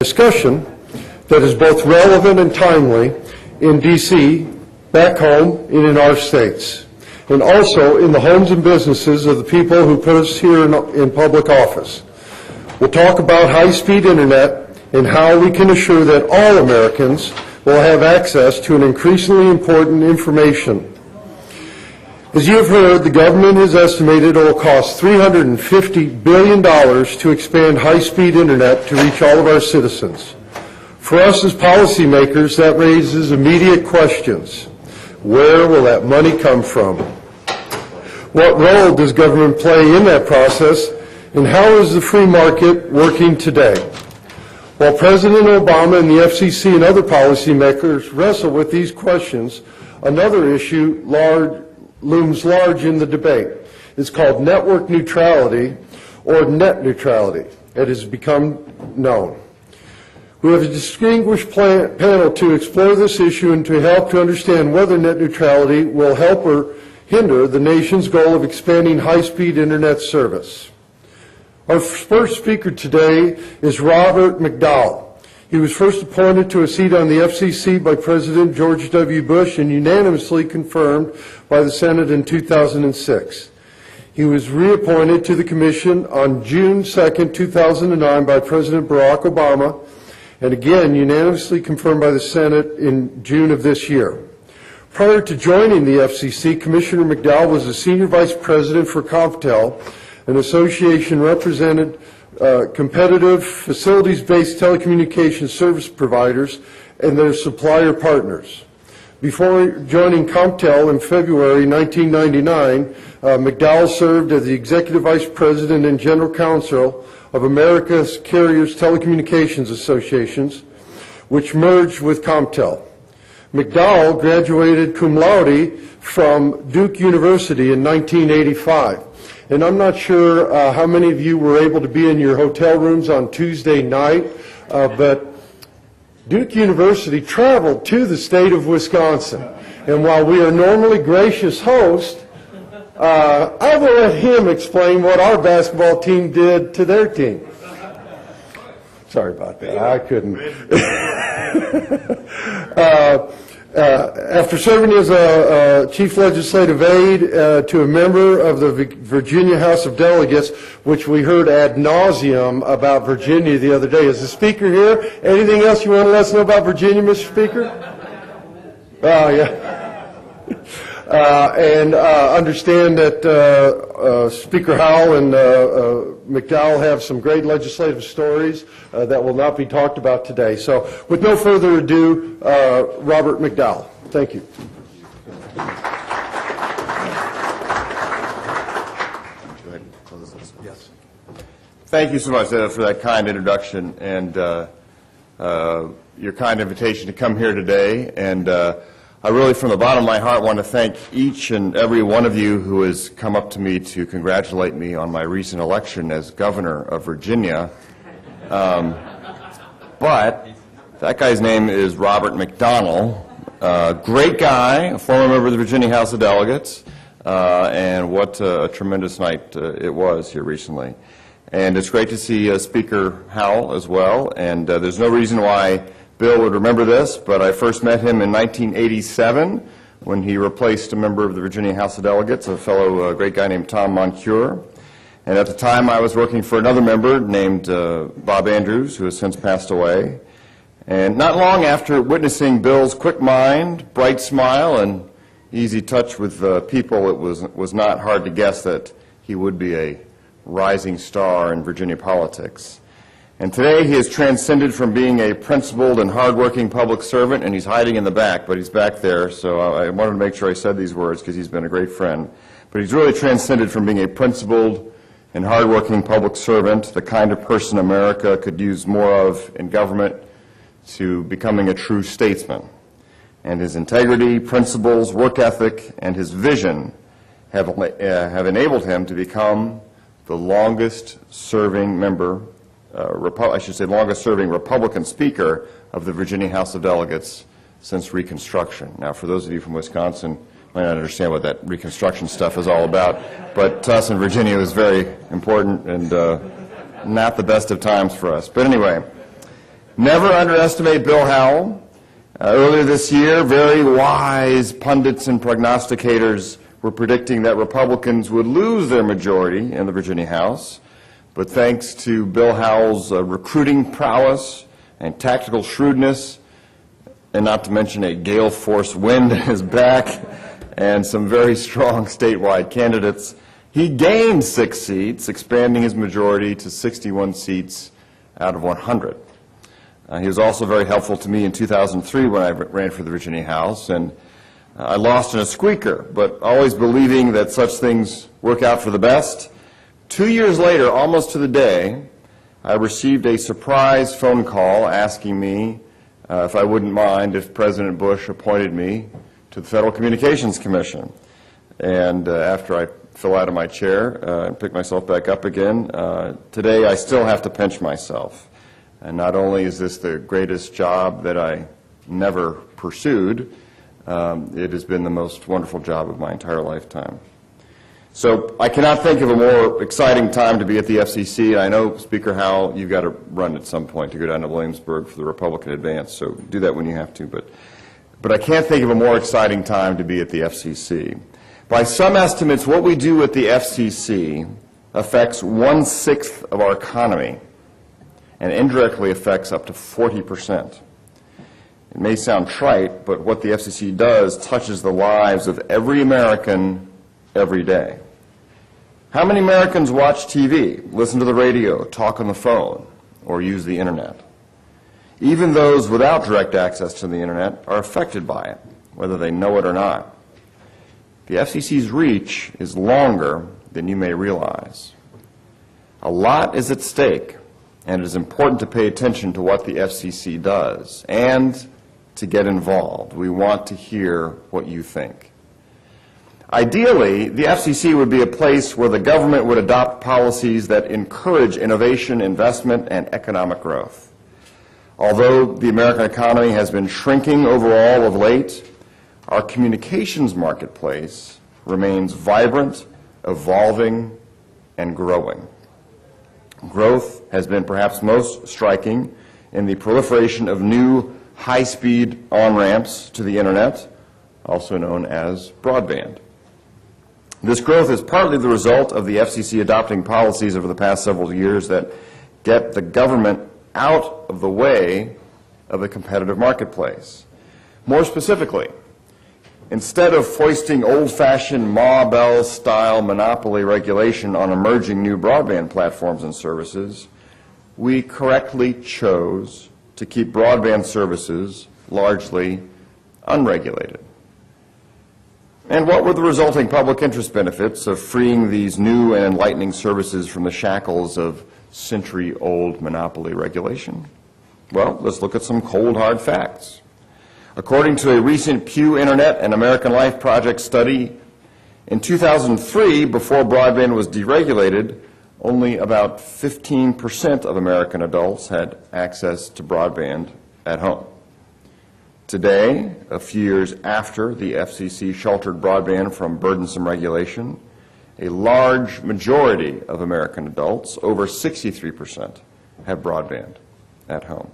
discussion that is both relevant and timely in D.C., back home, and in our states, and also in the homes and businesses of the people who put us here in public office. We'll talk about high-speed internet and how we can assure that all Americans will have access to an increasingly important information. As you have heard, the government has estimated it will cost $350 billion to expand high-speed internet to reach all of our citizens. For us as policymakers, that raises immediate questions. Where will that money come from? What role does government play in that process, and how is the free market working today? While President Obama and the FCC and other policymakers wrestle with these questions, another issue looms large in the debate. It's called network neutrality, or net neutrality, it has become known. We have a distinguished panel to explore this issue and to help to understand whether net neutrality will help or hinder the nation's goal of expanding high-speed internet service. Our first speaker today is Robert McDowell. He was first appointed to a seat on the FCC by President George W. Bush and unanimously confirmed by the Senate in 2006. He was reappointed to the Commission on June 2, 2009 by President Barack Obama, and again unanimously confirmed by the Senate in June of this year. Prior to joining the FCC, Commissioner McDowell was the Senior Vice President for CompTel, an association represented competitive facilities-based telecommunications service providers and their supplier partners. Before joining CompTel in February 1999, McDowell served as the Executive Vice President and General Counsel of America's Carriers Telecommunications Associations, which merged with CompTel. McDowell graduated cum laude from Duke University in 1985. And I'm not sure how many of you were able to be in your hotel rooms on Tuesday night, but Duke University traveled to the state of Wisconsin. And while we are normally gracious hosts, I will let him explain what our basketball team did to their team. Sorry about that. I couldn't. After serving as a chief legislative aide to a member of the Virginia House of Delegates, which we heard ad nauseum about Virginia the other day. Is the speaker here? Anything else you want to let us know about Virginia, Mr. Speaker? Oh, yeah. And understand that Speaker Howell and McDowell have some great legislative stories that will not be talked about today. So with no further ado, Robert McDowell. Thank you. Yes. Thank you so much for that kind introduction and your kind invitation to come here today. And I really, from the bottom of my heart, want to thank each and every one of you who has come up to me to congratulate me on my recent election as governor of Virginia. But that guy's name is Robert McDowell. Great guy, a former member of the Virginia House of Delegates, and what a tremendous night it was here recently. And it's great to see Speaker Howell as well, and there's no reason why Bill would remember this, but I first met him in 1987 when he replaced a member of the Virginia House of Delegates, a fellow great guy named Tom Moncure. And at the time I was working for another member named Bob Andrews, who has since passed away. And not long after witnessing Bill's quick mind, bright smile, and easy touch with people, it was not hard to guess that he would be a rising star in Virginia politics. And today he has transcended from being a principled and hardworking public servant, and he's hiding in the back, but he's back there, so I wanted to make sure I said these words because he's been a great friend. But he's really transcended from being a principled and hardworking public servant, the kind of person America could use more of in government, to becoming a true statesman. And his integrity, principles, work ethic, and his vision have enabled him to become the longest-serving member longest-serving Republican Speaker of the Virginia House of Delegates since Reconstruction. Now, for those of you from Wisconsin, you might not understand what that Reconstruction stuff is all about, but to us in Virginia it was very important and not the best of times for us. But anyway, Never underestimate Bill Howell. Earlier this year, very wise pundits and prognosticators were predicting that Republicans would lose their majority in the Virginia House. But thanks to Bill Howell's recruiting prowess and tactical shrewdness, and not to mention a gale force wind at his back and some very strong statewide candidates, he gained 6 seats, expanding his majority to 61 seats out of 100. He was also very helpful to me in 2003 when I ran for the Virginia House, and I lost in a squeaker, but always believing that such things work out for the best. 2 years later, almost to the day, I received a surprise phone call asking me if I wouldn't mind if President Bush appointed me to the Federal Communications Commission. And after I fell out of my chair and picked myself back up again, today I still have to pinch myself. And not only is this the greatest job that I never pursued, it has been the most wonderful job of my entire lifetime. So I cannot think of a more exciting time to be at the FCC. I know, Speaker Howell, you've got to run at some point to go down to Williamsburg for the Republican advance, so do that when you have to. But I can't think of a more exciting time to be at the FCC. By some estimates, what we do at the FCC affects 1/6 of our economy and indirectly affects up to 40%. It may sound trite, but what the FCC does touches the lives of every American every day. How many Americans watch TV, listen to the radio, talk on the phone, or use the Internet? Even those without direct access to the Internet are affected by it, whether they know it or not. The FCC's reach is longer than you may realize. A lot is at stake, and it is important to pay attention to what the FCC does and to get involved. We want to hear what you think. Ideally, the FCC would be a place where the government would adopt policies that encourage innovation, investment, and economic growth. Although the American economy has been shrinking overall of late, our communications marketplace remains vibrant, evolving, and growing. Growth has been perhaps most striking in the proliferation of new high-speed on-ramps to the Internet, also known as broadband. This growth is partly the result of the FCC adopting policies over the past several years that get the government out of the way of the competitive marketplace. More specifically, instead of foisting old-fashioned Ma Bell-style monopoly regulation on emerging new broadband platforms and services, we correctly chose to keep broadband services largely unregulated. And what were the resulting public interest benefits of freeing these new and enlightening services from the shackles of century-old monopoly regulation? Well, let's look at some cold, hard facts. According to a recent Pew Internet and American Life Project study, in 2003, before broadband was deregulated, only about 15% of American adults had access to broadband at home. Today, a few years after the FCC sheltered broadband from burdensome regulation, a large majority of American adults, over 63%, have broadband at home.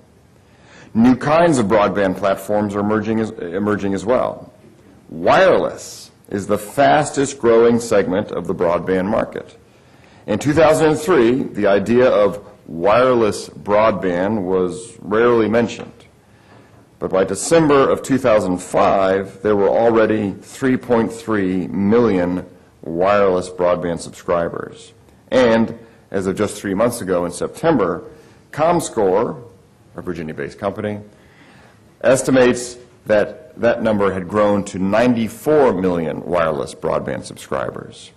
New kinds of broadband platforms are emerging as well. Wireless is the fastest growing segment of the broadband market. In 2003, the idea of wireless broadband was rarely mentioned. But by December of 2005, there were already 3.3 million wireless broadband subscribers. And as of just 3 months ago in September, ComScore, a Virginia-based company, estimates that that number had grown to 94 million wireless broadband subscribers.